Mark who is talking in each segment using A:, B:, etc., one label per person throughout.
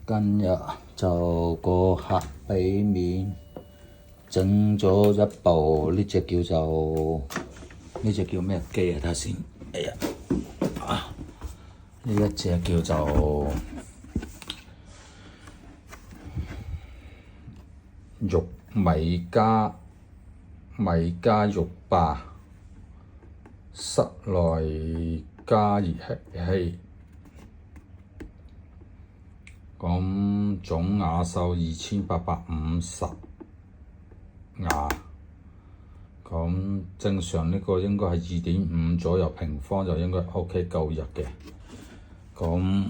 A: 今日就個客俾面整咗一部呢隻叫咩機啊？睇下先。哎呀，呢一隻叫做米家浴霸室內加熱器。咁總瓦數2850瓦，咁正常呢個應該係2.5左右平方就應該 OK 夠日嘅。咁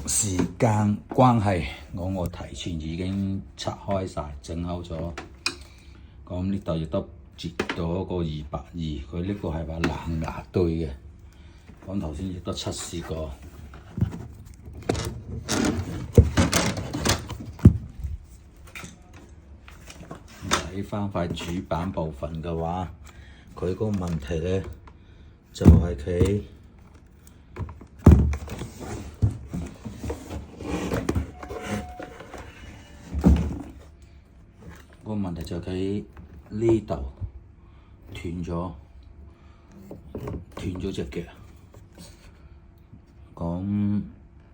A: 時間關係，我提前已經拆開晒整好咗。咁呢度亦都截咗個220，佢呢個係話藍牙對嘅。咁頭先亦都測試過。睇翻塊主板部分嘅話，佢個問題咧就係佢呢度斷咗隻腳。咁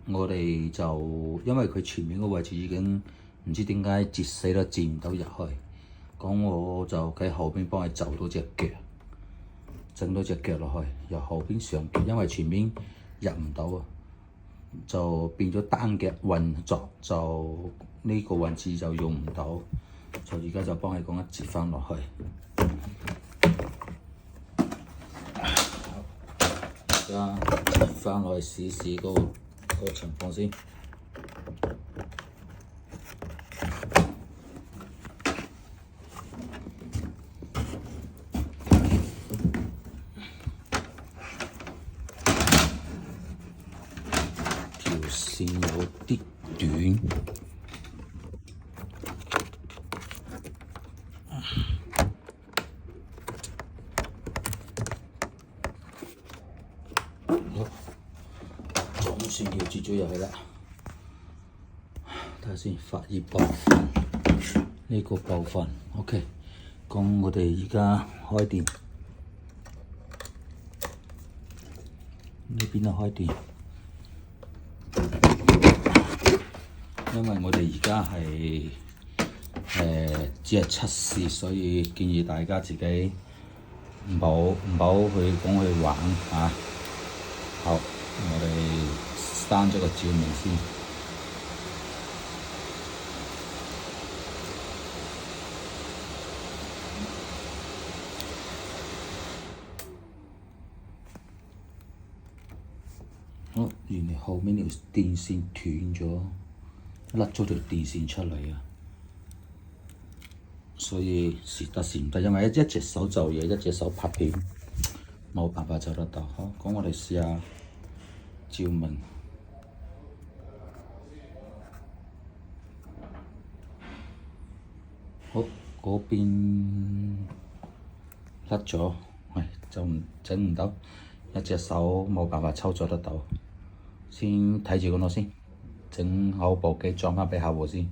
A: 我哋就因為佢前面個位置已經唔知點解截死都截唔到入去。咁我就喺後邊幫佢就到隻腳，整到隻腳落去，由後邊上腳，因為前面入唔到啊，就變咗單腳運作，就呢個位置就用唔到，就而家就幫佢講一截翻落去。而家截翻落去試試嗰個情況先。線有啲短，總算要接咗入去啦。睇下先，發熱部分呢個部分 OK。咁我哋而家開電，呢邊都開電。因為我哋而家係只係測試，所以建議大家自己唔好去講去玩嚇。好，我哋閂咗個照明先。好，原來後面條電線斷咗。甩咗條電線出嚟啊！所以時唔得，因為一隻手做嘢，一隻手拍片，冇辦法做得到。好，咁我哋試下照明。好，嗰邊甩咗，就整唔到，一隻手冇辦法操作得到。先睇住嗰度先。整好部機裝返畀客戶先，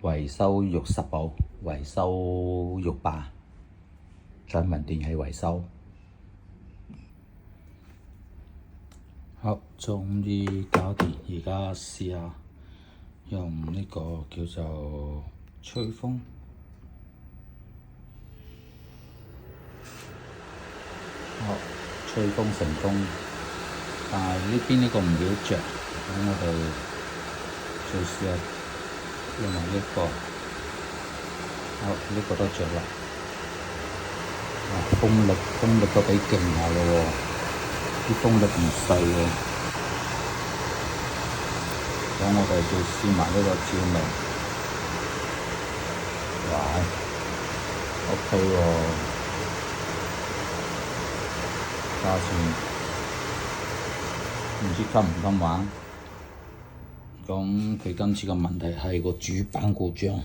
A: 維修浴室寶，維修浴霸，再問電器維修。好，終於搞掂，而家試下用呢個叫做吹風。好，吹風成功，但係呢邊呢個唔曉着，咁我哋再試下用埋呢個，好，呢個都着啦。風力都幾勁下嘅喎，啲風力唔細嘅。咁我哋再試埋呢個照明，哇 ，OK 喎，價錢唔知襟唔襟玩。咁佢今次嘅問題係個主板故障，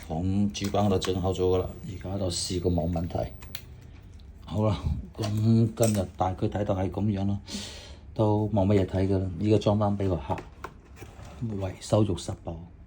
A: 咁主板我都整好咗㗎啦，而家就試過冇問題。好啦，咁今日大概睇到係咁樣啦，都冇乜嘢睇㗎啦，依家裝返畀個客。
B: 為羞辱十磅。